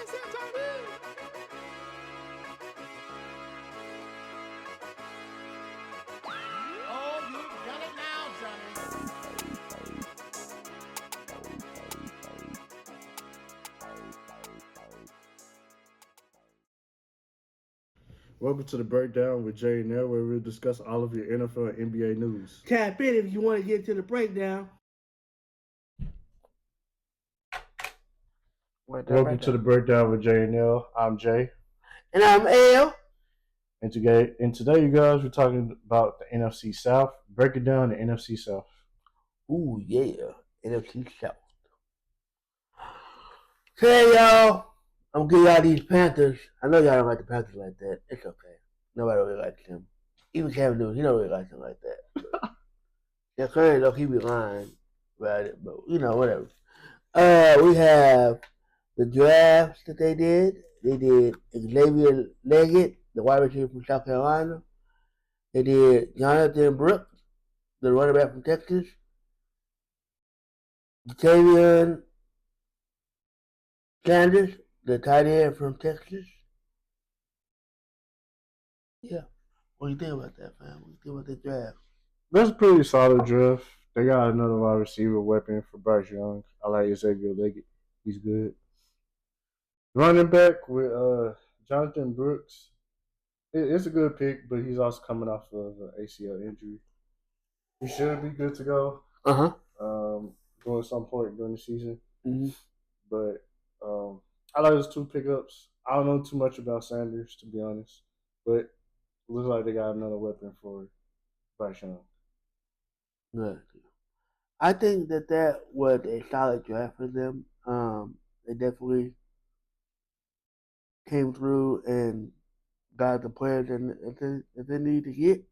Oh, you've done it now, Johnny. Welcome to the Breakdown with Jay and Nell, where we'll discuss all of your NFL and NBA news. Tap in if you want to get to the breakdown. Welcome to the Breakdown with Jay and Nell. I'm Jay. And I'm L. And today, you guys, we're talking about the NFC South. Breaking down the NFC South. Ooh, yeah. NFC South. Hey, y'all. I'm going to give y'all these Panthers. I know y'all don't like the Panthers like that. It's okay. Nobody really likes them. Even Kevin Newton, he don't really like them like that. Yeah, Curry, though, he be lying about it. But, whatever. We have the drafts that they did. They did Xavier Leggett, the wide receiver from South Carolina. They did Jonathan Brooks, the running back from Texas. Jatavian Sanders, the tight end from Texas. Yeah. What do you think about that, fam? What do you think about the draft? That's a pretty solid draft. They got another wide receiver weapon for Bryce Young. I like Xavier Leggett. He's good. Running back with Jonathan Brooks. It's a good pick, but he's also coming off of an ACL injury. He should be good to go. During some point during the season. Mm-hmm. But I like those two pickups. I don't know too much about Sanders, to be honest. But it looks like they got another weapon for Bryce Young. Good. I think that was a solid draft for them. They definitely came through and got the players that they need to get.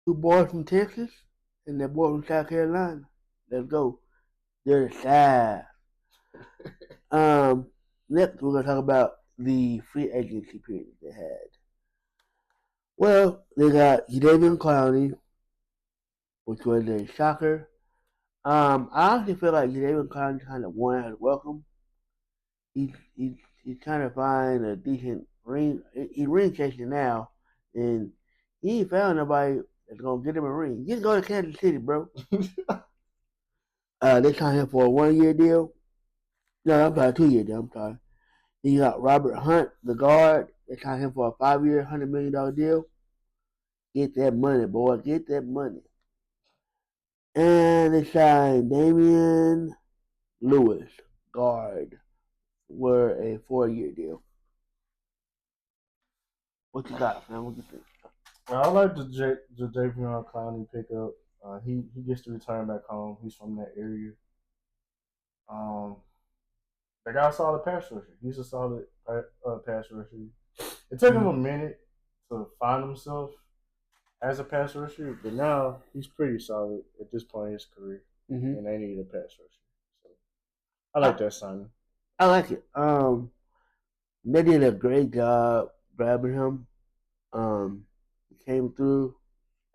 Two boys from Texas and that boy from South Carolina. Let's go. They're the size. Next, we're going to talk about the free agency period they had. Well, they got Jadeveon Clowney, which was a shocker. I honestly feel like Jadeveon Clowney kind of won out of welcome. He's trying to find a decent ring. He's ring chasing now, and he ain't found nobody that's gonna get him a ring. Just go to Kansas City, bro. They signed him for a 1-year deal. No, I'm sorry, 2-year deal. I'm sorry. Then you got Robert Hunt, the guard. They signed him for a 5-year, $100 million deal. Get that money, boy. Get that money. And they signed Damian Lewis, guard, for a 4-year deal. What you got, man? What you think? I like the Jadeveon Clowney pickup. He gets to return back home. He's from that area. They got a solid pass rusher. He's a solid pass rusher. It took him a minute to find himself as a pass rusher, but now he's pretty solid at this point in his career, and they need a pass rusher. So I like that signing. I like it. They did a great job grabbing him. He came through.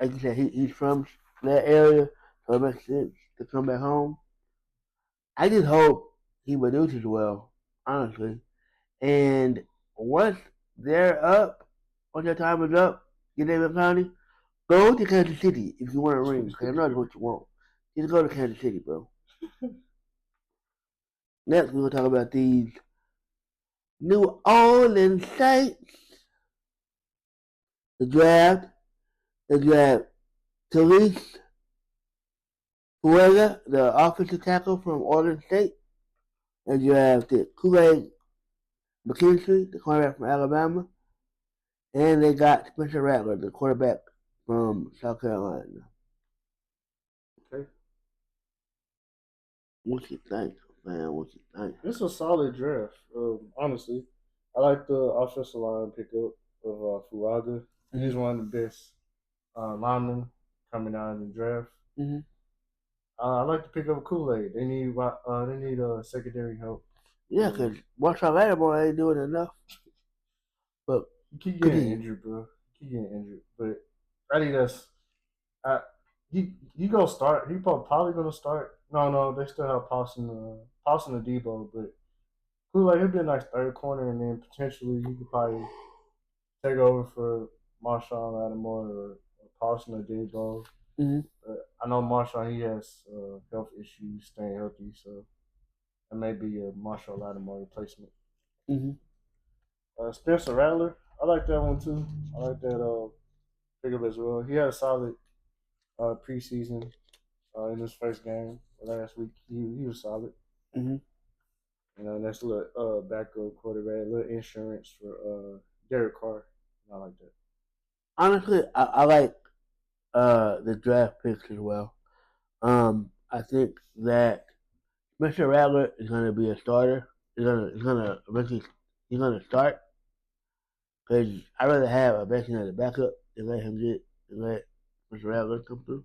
Like you said, he's from that area, so it makes sense to come back home. I just hope he produces well, honestly. And once they're up, once their time is up, get David County, go to Kansas City if you want a ring. Because I know that's what you want. Just go to Kansas City, bro. Next, we're going to talk about these New Orleans Saints. The draft. Talise Fuega, the offensive tackle from Oregon State. They drafted Kool-Aid McKinstry, the cornerback from Alabama. And they got Spencer Rattler, the quarterback from South Carolina. Okay. What you think, man? What you think? It's a solid draft. Honestly, I like the offensive line pickup of Fuaga. He's one of the best linemen coming out in the draft. Mm-hmm. I like to pick up Kool-Aid. They need secondary help. Yeah, because Marshall Lattimore ain't doing enough. But he keep getting injured, bro. But I think that's he gonna start. He probably gonna start. No, they still have Paulson Adebo, but like he'll be a nice third corner, and then potentially he could probably take over for Marshawn Lattimore or Carson or J Ball. Mm-hmm. I know Marshawn, he has health issues, staying healthy, so that may be a Marshawn Lattimore replacement. Mm-hmm. Spencer Rattler, I like that one too. I like that pickup as well. He had a solid preseason in his first game last week. He was solid. Mm-hmm. You know, that's a little backup quarterback, a little insurance for Derek Carr. I like that. Honestly, I like the draft picks as well. I think that Mr. Rattler is going to be a starter. He's gonna eventually he's gonna start because I rather have a veteran as a backup and let Mr. Rattler come through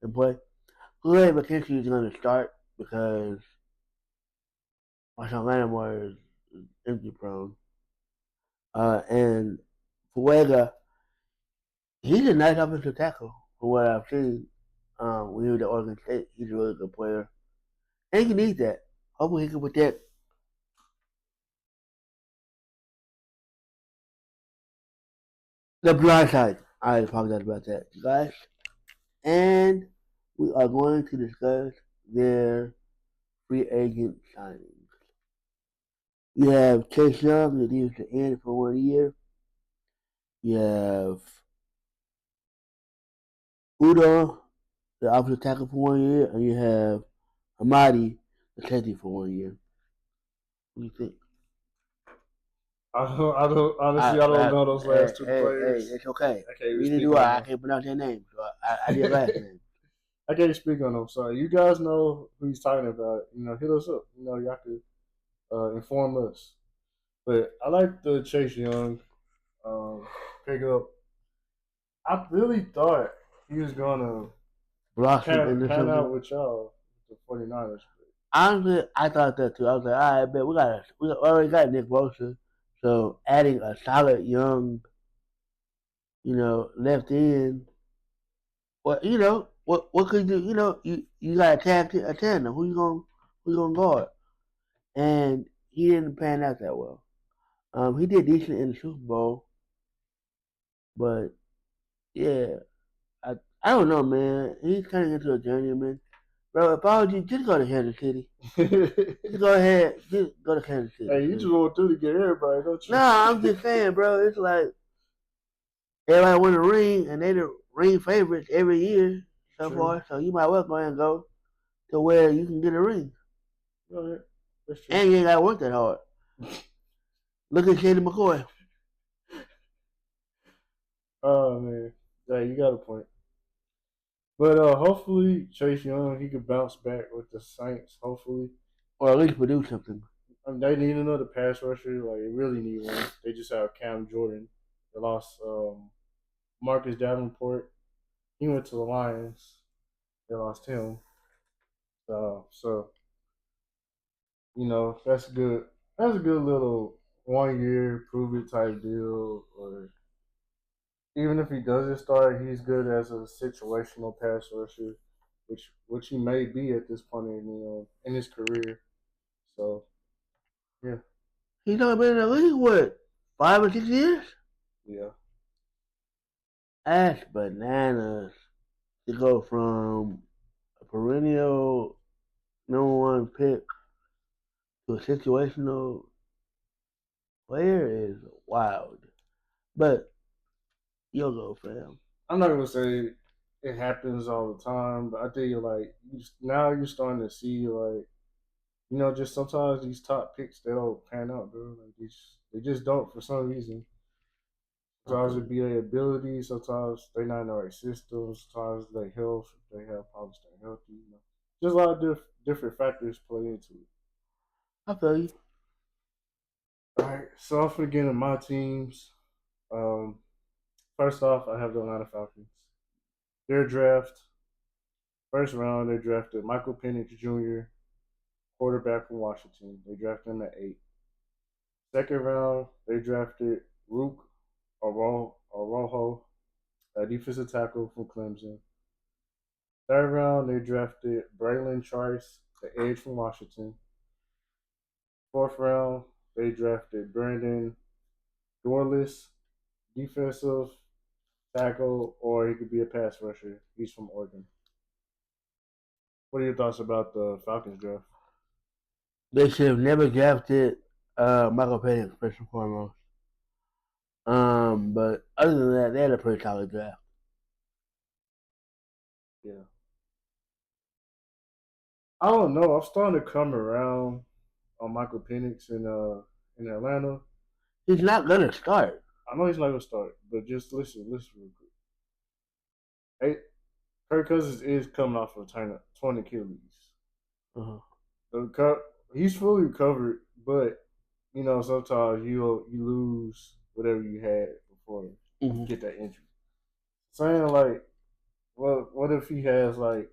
and play. Kool-Aid McKinstry is going to start because Marshawn Lattimore is injury prone. And Fuega, he's a nice offensive tackle from what I've seen. When he was at Oregon State, he's a really good player. And he needs that. Hopefully he can protect the blind side. I apologize about that, you guys. And we are going to discuss their free agent signings. You have Chase Young, the deal to end for 1 year. You have Udo, the offensive tackle for 1 year, and you have Amadi, the safety for 1 year. What do you think? Honestly, I don't know those last two players. It's okay. I can't even Neither speak do on I. I them. can't pronounce their names, so I did last name. I can't speak on them. So you guys know who he's talking about. You know, hit us up. You know, you have to inform us. But I like the Chase Young pick up. I really thought he was gonna Blossom into pan something. out with y'all, the 49ers. Honestly, I thought that too. I was like, all right, bet we already got Nick Bosa, so adding a solid young, left end. Well, what could you do? You got a tandem. Who you gonna guard? And he didn't pan out that well. He did decent in the Super Bowl, but yeah, I don't know, man. He's turning into a journeyman. Bro, if I was you, just go to Kansas City. Just go ahead, just go to Kansas City. Hey, you just want to get everybody, don't you? Nah, I'm just saying, bro. It's like everybody win a ring, and they the ring favorites every year so far. So you might well go ahead and go to where you can get a ring, Okay. That's true. and you ain't got to work that hard. Look at Shady McCoy. Oh man, yeah, you got a point. But hopefully Chase Young he could bounce back with the Saints. Hopefully, Or at least produce something. they need another pass rusher. Like they really need one. They just have Cam Jordan. They lost Marcus Davenport. He went to the Lions. They lost him. So you know that's good. That's a good little 1 year prove it type deal. Or even if he doesn't start, he's good as a situational pass rusher, which he may be at this point in his career. So yeah, He's only been in the league what 5 or 6 years. yeah. That's bananas to go from a perennial #1 pick to a situational player is wild. But you'll go, fam. I'm not gonna say it happens all the time, but I think now you're starting to see just sometimes these top picks they don't pan out, bro. Like they just don't for some reason. Sometimes it be their ability. Sometimes they not in the right system. Sometimes they health. They have problems staying healthy. Just a lot of different factors play into it. I feel you. All right, so I'm forgetting get my teams. Um, First off, I have the Atlanta Falcons. Their draft, first round, they drafted Michael Penix Jr., quarterback from Washington. They drafted him at 8. Second round, they drafted Rook Orojo, a defensive tackle from Clemson. Third round, they drafted Braylon Trice, the edge from Washington. 4th round, they drafted Brandon Dorless, defensive tackle, or he could be a pass rusher. He's from Oregon. What are your thoughts about the Falcons draft? They should have never drafted Michael Penix first and foremost. But other than that, they had a pretty solid draft. Yeah. I don't know. I'm starting to come around on Michael Penix in Atlanta. He's not gonna start. I know he's not gonna start, but just listen real quick. Hey, Kirk Cousins is coming off of torn Achilles. Uh-huh. He's fully recovered, but sometimes you lose whatever you had before you get that injury. Saying like, well, what if he has like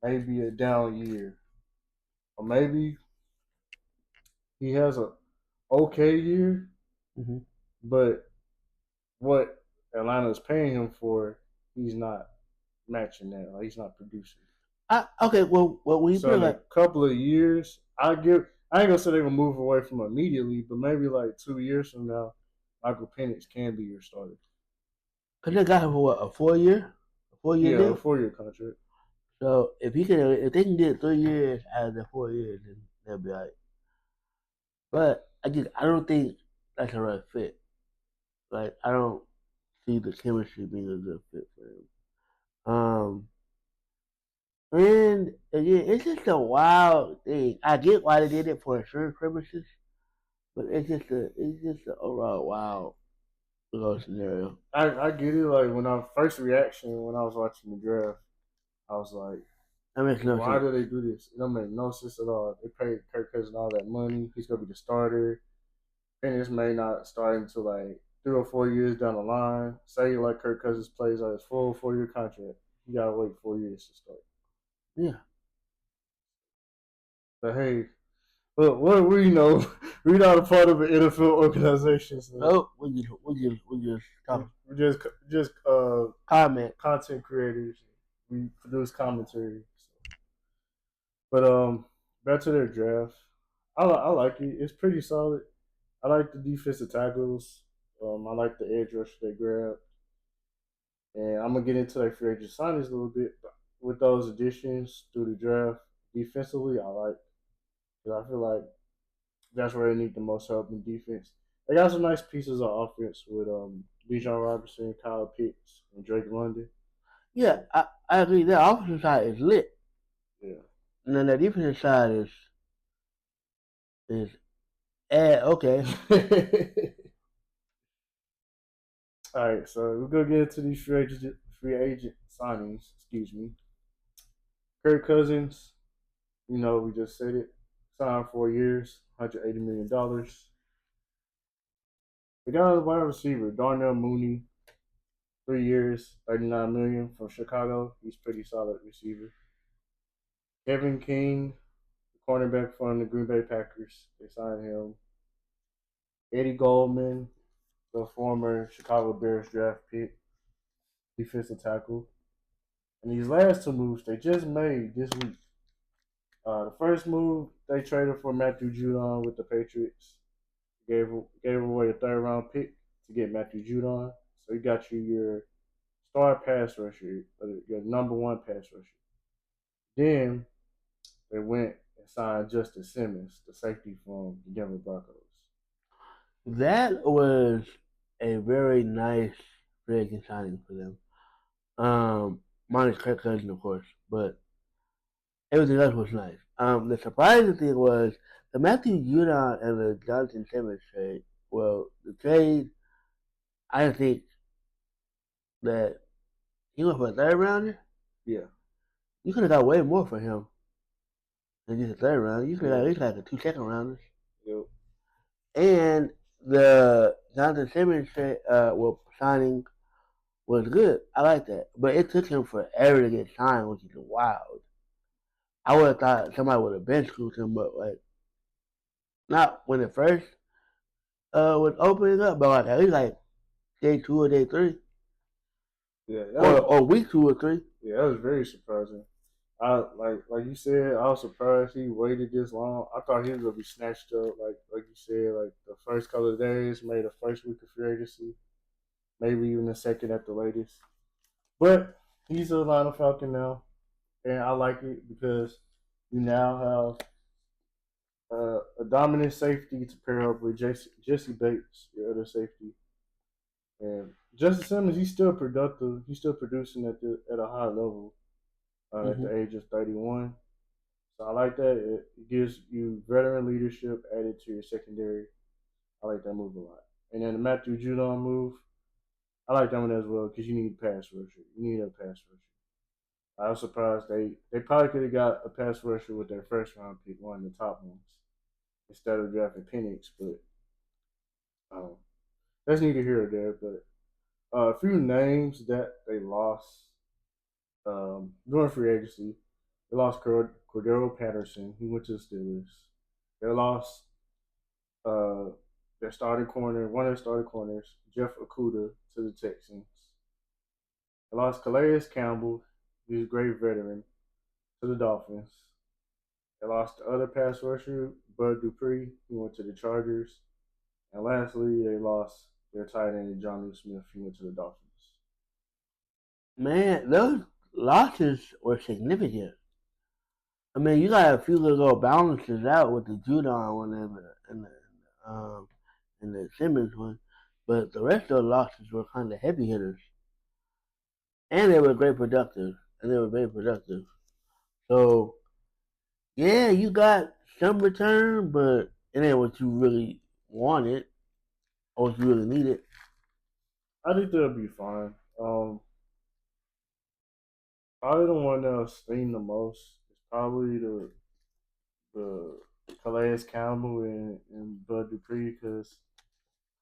maybe a down year, or maybe he has a okay year, but what Atlanta's paying him for, he's not matching that. Like, he's not producing. Okay, well, when you So put in like a couple of years, I ain't gonna say they're gonna move away from him immediately, but maybe like 2 years from now, Michael Penix can be your starter. because they got him for what, a 4 year Yeah, a deal. 4-year contract. So if they can get 3 years out of the 4 years, then they'll be alright. But I don't think that's the right fit. Like I don't see the chemistry being a good fit for him. And again, it's just a wild thing. I get why they did it for insurance purposes, but it's just a overall wild scenario. I get it. Like when I first reaction when I was watching the draft, I was like, That makes no why sense. do they do this? It don't make no sense at all. They paid Kirk Cousins all that money. He's gonna be the starter. Penix may not start until like 3 or 4 years down the line. Say like Kirk Cousins plays on his full 4-year contract, you gotta wait 4 years to start. Yeah. But hey, look, what we know, we're not a part of an NFL organization. So No, we just talk we're just comment. content creators. We produce commentary. So. But back to their draft. I like it. It's pretty solid. I like the defensive tackles. I like the edge rush they grabbed. And I'm gonna get into their free agent signings a little bit. But with those additions through the draft, defensively, I like. Because I feel like that's where they need the most help in defense. They got some nice pieces of offense with Bijan Robinson, Kyle Pitts, and Drake London. Yeah, I agree. The offensive side is lit. Yeah. And then the defensive side is okay. All right, so we're gonna get into these free agent signings. Excuse me. Kirk Cousins, we just said it. Signed 4 years, $180 million. They got a wide receiver, Darnell Mooney, 3 years, $39 million from Chicago. He's pretty solid receiver. Kevin King, the cornerback from the Green Bay Packers. They signed him. Eddie Goldman, the former Chicago Bears draft pick, defensive tackle. And these last two moves they just made this week. The first move they traded for Matthew Judon with the Patriots. Gave away a 3rd-round pick to get Matthew Judon. So you got your star pass rusher, your number 1 pass rusher. Then they went and signed Justice Simmons, the safety from the Denver Broncos. That was a very nice free agent signing for them. Minus Kirk Cousins, of course, but everything else was nice. The surprising thing was the Matthew Judon and the Jonathan Simmons trade. Well, the trade, I think that he went for a 3rd rounder. Yeah. You could have got way more for him than just a 3rd round. You could have at least like 2 second rounders. Yep. And the Jonathan Simmons signing was good. I like that. But it took him forever to get signed, which is wild. I would have thought somebody would have bench screwed him, but like not when it first was opening up, but like at least like day 2 or day 3. Yeah. Or week 2 or 3. Yeah, that was very surprising. like you said, I was surprised he waited this long. I thought he was gonna be snatched up, like you said, like the first couple of days, maybe the first week of free agency, maybe even the second at the latest. But he's a Atlanta Falcon now, and I like it because you now have a dominant safety to pair up with Jesse Bates, your other safety, and Justin Simmons. He's still productive. He's still producing at a high level at Hmm. the age of 31. So I like that. It gives you veteran leadership added to your secondary. I like that move a lot. And then the Matthew Judon move, I like that one as well because you need a pass rusher. You need a pass rusher. I was surprised they probably could have got a pass rusher with their first round pick, one of the top ones, instead of drafting Penix. But um, that's neither here or there. But a few names that they lost during free agency. They lost Cordero Patterson. He went to the Steelers. They lost uh, their starting corner, one of their starting corners, Jeff Okuda, to the Texans. They lost Calais Campbell, he's a great veteran, to the Dolphins. They lost the other pass rusher, Bud Dupree, he went to the Chargers. And lastly, they lost their tight end, John Smith, he went to the Dolphins. Man, those losses were significant. I mean, you got a few little balances out with the Judon one and the Simmons one, but the rest of the losses were kind of heavy hitters, and they were great productive, and they were very productive. So yeah, you got some return, but it ain't what you really wanted or what you really needed. I think they'll be fine. Probably the one that'll sting the most is probably the Calais Campbell and Bud Dupree because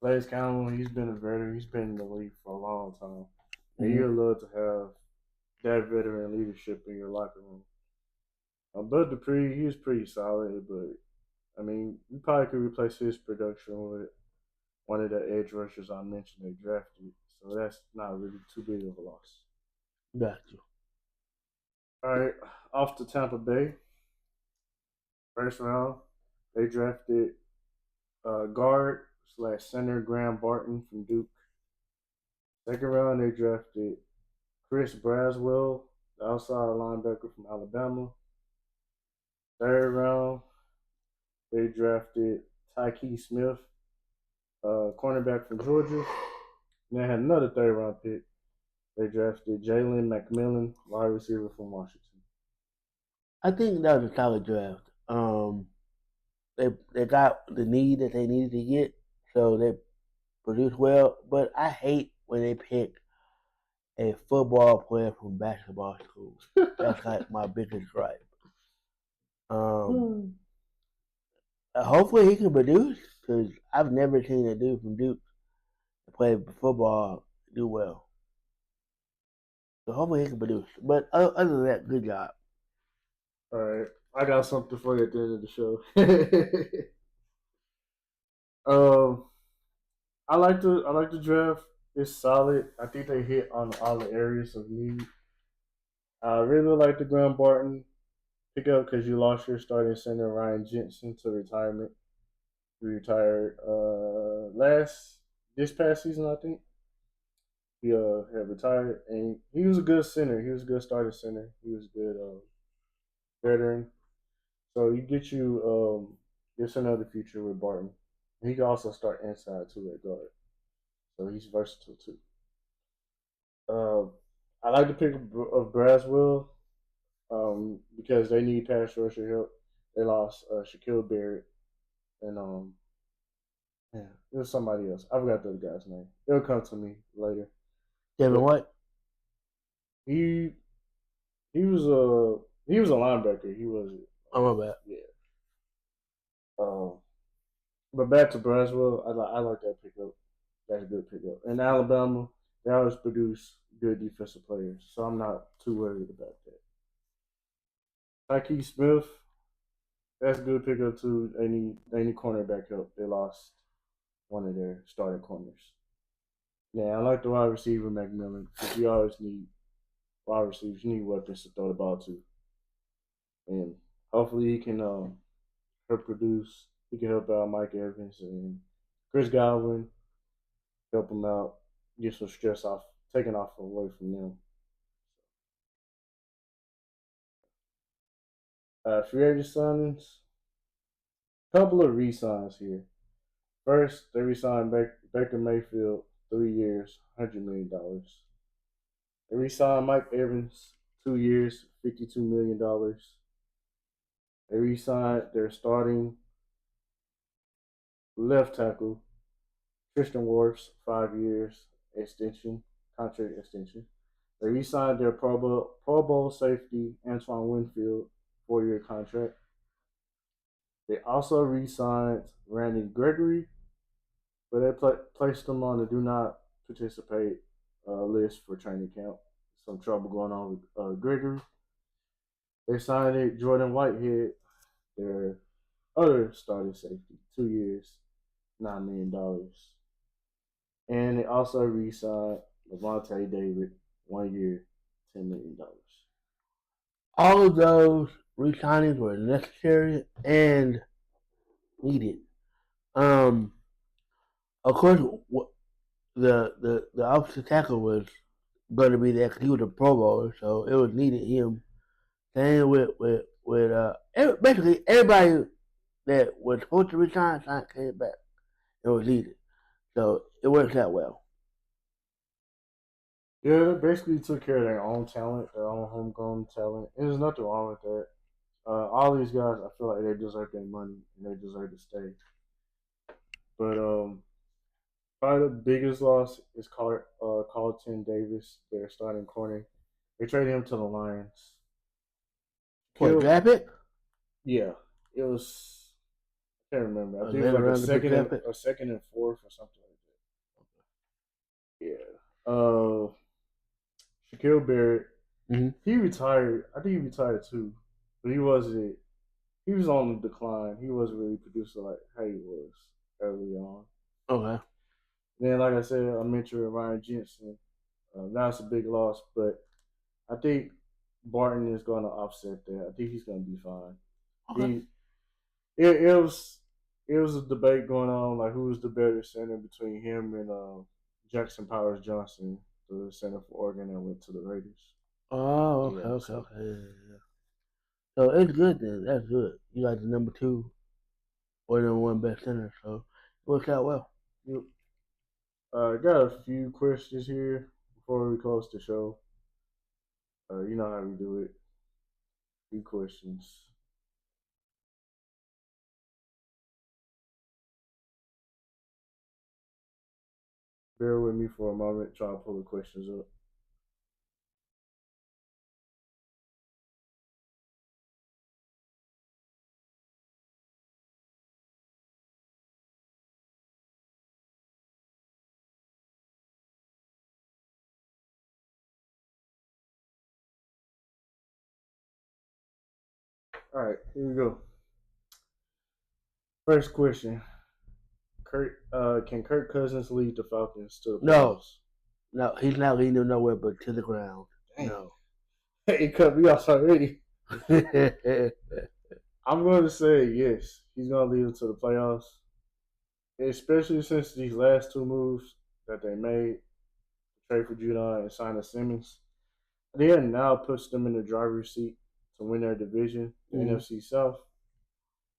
Calais Campbell, he's been a veteran. He's been in the league for a long time. And Mm-hmm. you'd love to have that veteran leadership in your locker room. Bud Dupree, he was pretty solid, but I mean, you probably could replace his production with one of the edge rushers I mentioned they drafted. So that's not really too big of a loss. Got you. All right, off to Tampa Bay. First round, they drafted guard slash center Graham Barton from Duke. Second round, they drafted Chris Braswell, the outside linebacker from Alabama. Third round, they drafted Tyke Smith, cornerback from Georgia. And they had another third round pick. They drafted Jalen McMillan, wide receiver from Washington. I think that was a solid draft. They got the need that they needed to get, so they produced well. But I hate when they pick a football player from basketball school. That's like my biggest gripe. Um, hopefully he can produce because I've never seen a dude from Duke play football do well. So hopefully he can produce. But other than that, good job. All right, I got something for you at the end of the show. um, I like the draft. It's solid. I think they hit on all the areas of need. I really like the Graham Barton pickup because you lost your starting center Ryan Jensen to retirement. He retired last this past season, I think. He had retired, and he was a good center. He was a good starting center. He was a good veteran. So you get you just another future with Barton. He can also start inside too at guard. So he's versatile too. Uh, I like the pick of Braswell because they need pass rusher help. They lost Shaquille Barrett and yeah, it was somebody else. I forgot the other guy's name. It'll come to me later. Devin But White. he he was a linebacker. He was Oh my bad. yeah. But back to Braswell, I like that pickup. That's a good pickup. In Alabama, they always produce good defensive players, so I'm not too worried about that. Tyke Smith, that's a good pickup too. They need cornerback help. They lost one of their starting corners. Yeah, I like the wide receiver McMillan because you always need wide receivers. You need weapons to throw the ball to. and hopefully he can help produce. He can help out Mike Evans and Chris Godwin, help him out, get some stress off, taken off away from them. Free agent signings, couple of re-signs here. First, they re-signed Baker Mayfield, 3 years, $100 million. They re-signed Mike Evans, 2 years, $52 million. They re-signed their starting left tackle, Tristan Wirfs, 5 years extension, contract extension. They re-signed their Pro Bowl safety, Antoine Winfield, 4 year contract. They also re-signed Randy Gregory, but they placed him on the do not participate list for training camp. Some trouble going on with Gregory. They signed it Jordan Whitehead, their other starting safety, 2 years, $9 million. And they also re-signed Levante David, 1 year, $10 million. All of those re-signings were necessary and needed. Um, of course, the offensive tackle was going to be there because he was a Pro Bowler, so it was needed him. Same with basically everybody that was supposed to resign came back. It was needed, so it worked out well. Yeah, they basically took care of their own talent, their own homegrown talent. And there's nothing wrong with that. All these guys, I feel like they deserve their money and they deserve to stay. But probably the biggest loss is Carlton Davis, their starting corner. They traded him to the Lions. What, draft pick? Yeah, it was. I can't remember. I think it Later was like round of pick draft pick? a second and fourth or something like that. Yeah. Shaquille Barrett. Mm-hmm. He retired. I think he retired too, but he wasn't. He was on the decline. He wasn't really producing like how he was early on. Okay. Then, like I said, I mentioned Ryan Jensen. That's a big loss, but I think Barton is going to offset that. I think he's going to be fine. Okay. It was a debate going on like who was the better center between him and Jackson Powers Johnson, the center for Oregon that went to the Raiders. Oh, okay, Yeah, okay, so okay. Yeah. So it's good then. That's good. You got the number two or number one best center, so it worked out well. yep. I got a few questions here before we close the show. You know how we do it. Few questions. Bear with me for a moment. Try to pull the questions up. All right, here we go. First question: can Kirk Cousins lead the Falcons to the No, playoffs? no, he's not leading them nowhere but to the ground. Dang. No. It cut me off already. I'm going to say yes. He's going to lead them to the playoffs, especially since these last two moves that they made, trade for Judon and sign Simmons. They have now puts them in the driver's seat to win their division, the NFC South.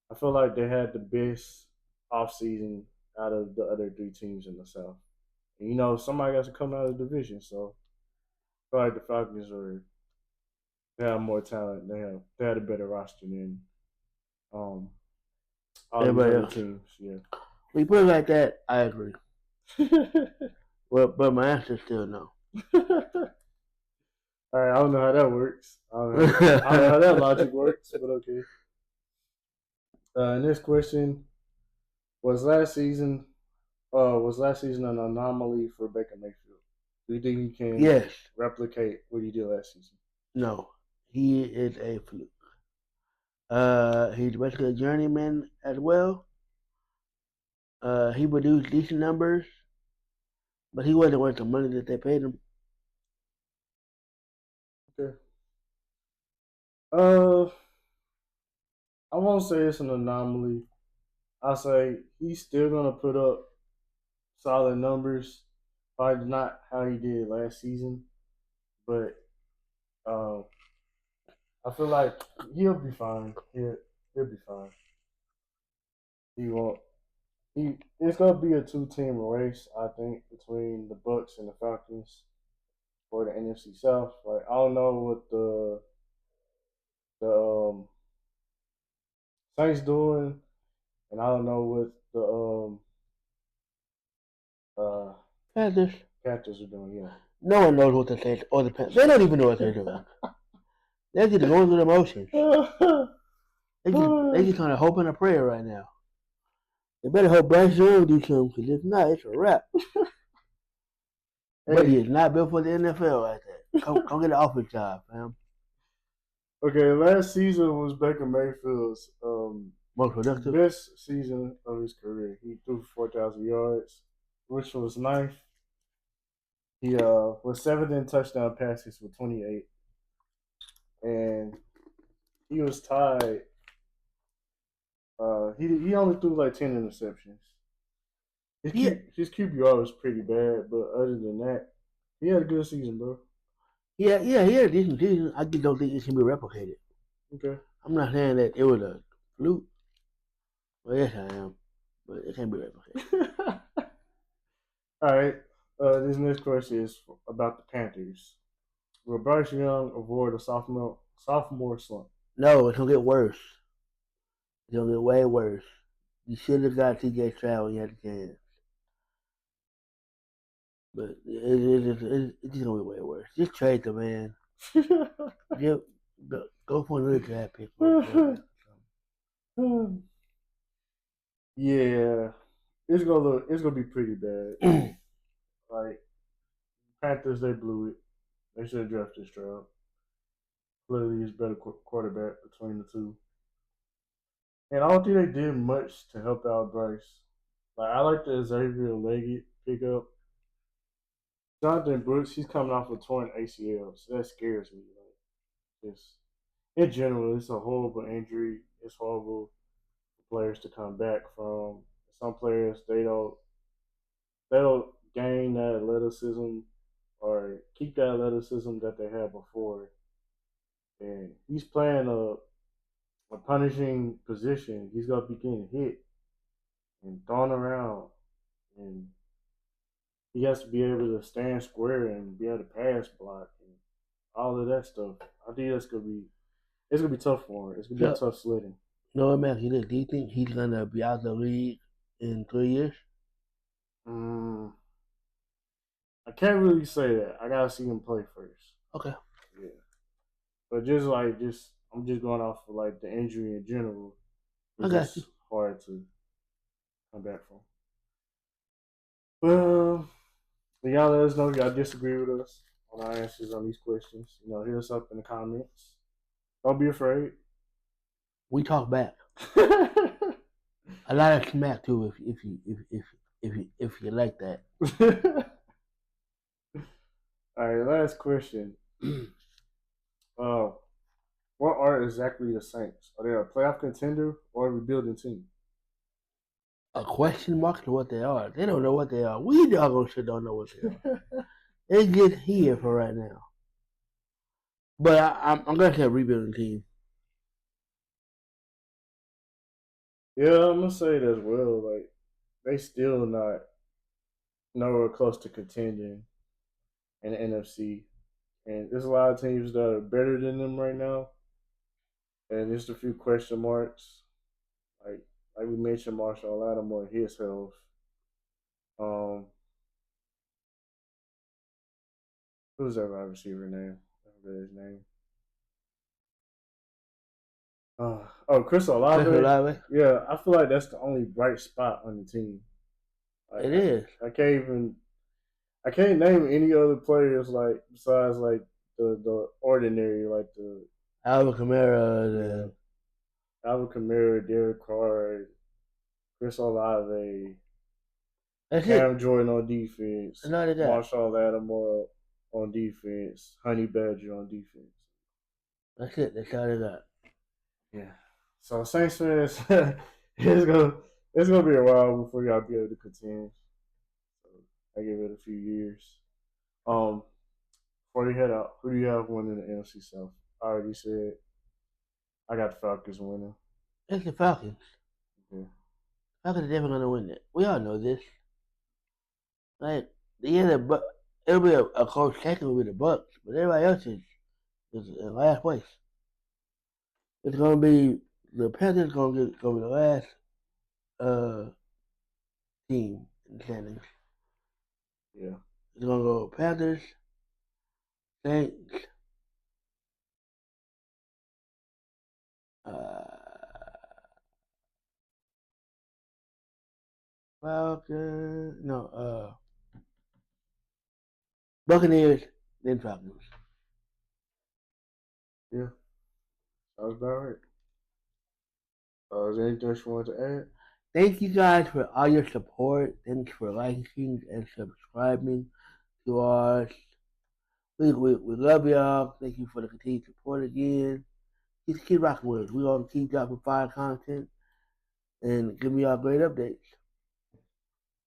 I feel like they had the best offseason out of the other three teams in the South. And, somebody got to come out of the division, so I feel like the Falcons they have more talent. They had a better roster than all these Everybody other else. teams. Yeah. When you put it like that, I agree. But my answer is still no. All right, I don't know how that works. I don't know how that logic works, but okay. Next question: Was last season an anomaly for Baker Mayfield? Do you think he can Yes. replicate what he did last season? No. He is a fluke. He's basically a journeyman as well. He produced decent numbers, but he wasn't worth the money that they paid him. Okay. I won't say it's an anomaly. I say he's still gonna put up solid numbers. Probably not how he did last season, but um, I feel like he'll be fine. He'll be fine. He won't. It's gonna be a two-team race, I think, between the Bucks and the Falcons for the NFC South. Like I don't know what the Saints doing, and I don't know what the Panthers. Panthers are doing. Yeah. No one knows what the Saints or the Panthers. They don't even know what they're doing. They're just going through the motions. They just kind of hoping and prayer right now. They better hope Bryce Young do something, because if not, it's a wrap. But he is not built for the NFL like that. Come get an office job, fam. Okay, last season was Baker Mayfield's Most productive. best season of his career. He threw 4,000 yards, which was ninth. He was seventh in touchdown passes with 28, and he was tied. He only threw like 10 interceptions. His QBR was pretty bad, but other than that, he had a good season, bro. He had a decent season. I just don't think it can be replicated. Okay. I'm not saying that it was a fluke. Well, yes, I am, but it can't be replicated. All right. This next question is about the Panthers. Will Bryce Young avoid a sophomore slump? No, it's gonna get worse. It's gonna get way worse. You should have got TJ Stroud when you had the chance. But it's just gonna get way worse. Just trade the man. Go for another draft pick. Yeah, it's gonna be pretty bad. Like Panthers, they blew it. They should have drafted Stroud. Clearly, he's better quarterback between the two. And I don't think they did much to help out Bryce. Like I like the Xavier Leggett pickup. Jonathan Brooks, he's coming off a torn ACL, so that scares me. Like, just in general, it's a horrible injury. It's horrible for players to come back from. Some players they don't gain that athleticism or keep that athleticism that they had before. And he's playing a punishing position. He's gonna be getting hit and thrown around, and he has to be able to stand square and be able to pass block and all of that stuff. I think it's gonna be tough for him. It's gonna be a tough sledding. No, man, do you think he's gonna be out of the league in 3 years? I can't really say that. I gotta see him play first. Okay. Yeah. But I'm just going off of like the injury in general. It's just hard to come back from. Well, y'all let us know if y'all disagree with us on our answers on these questions. Hit us up in the comments. Don't be afraid. We talk back. A lot of smack too, if you like that. All right, last question. What are exactly the Saints? Are they a playoff contender or a rebuilding team? A question mark to what they are. They don't know what they are. We doggone sure don't know what they are. They get here for right now. But I'm gonna say a rebuilding team. Yeah, I'm gonna say it as well. Like they still not nowhere close to contending in the NFC, and there's a lot of teams that are better than them right now, and just a few question marks. Like we mentioned, Marshall Lattimore, his health. Who's that wide receiver name? I forget his name. Chris Olave. Chris Olave. Yeah, I feel like that's the only bright spot on the team. It is. I can't name any other players like besides like the ordinary like the Alvin Kamara, Alvin Kamara, Derek Carr, Chris Olave, Cam Jordan on defense, Marshall Lattimore on defense, Honey Badger on defense. That's it. That's all they got. Yeah. So Saints fans, it's gonna it's gonna be a while before y'all be able to contend. So I give it a few years. Um, before you head out, who do you have winning the NFC South? I already said I got the Falcons winning. It's the Falcons. Yeah. Falcons are definitely gonna win it. We all know this. Like the it'll be a close second with the Bucks, but everybody else is in last place. It's gonna be the Panthers gonna be the last uh team in the standings. Yeah. It's gonna go Panthers, Saints, Falcons, no, Buccaneers, then Falcons. Yeah. Sounds about right. Is there anything else you want to add? Thank you guys for all your support. Thanks for liking and subscribing to us. We love y'all. Thank you for the continued support again. Just keep rocking with us. We're gonna keep dropping fire content and giving y'all great updates.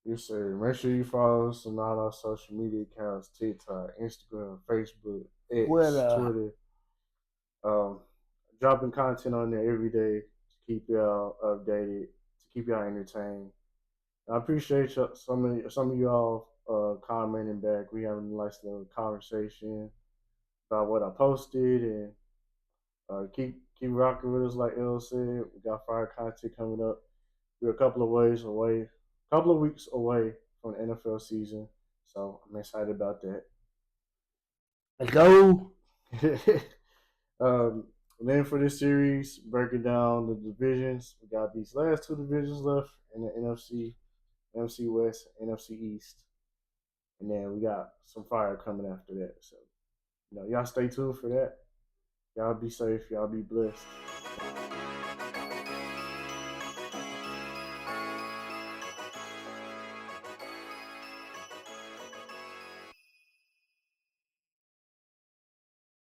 Yes, sir. Make sure you follow us on all our social media accounts: TikTok, Instagram, Facebook, X, Twitter. Um, dropping content on there every day to keep y'all updated, to keep y'all entertained. I appreciate some of y'all commenting back. We having a nice little conversation about what I posted, and keep rocking with us. Like El said, we got fire content coming up. We're a couple of weeks away from the NFL season, so I'm excited about that. Let's go. And then for this series, breaking down the divisions, we got these last two divisions left in the NFC West, NFC East, and then we got some fire coming after that. So, y'all stay tuned for that. Y'all be safe. Y'all be blessed.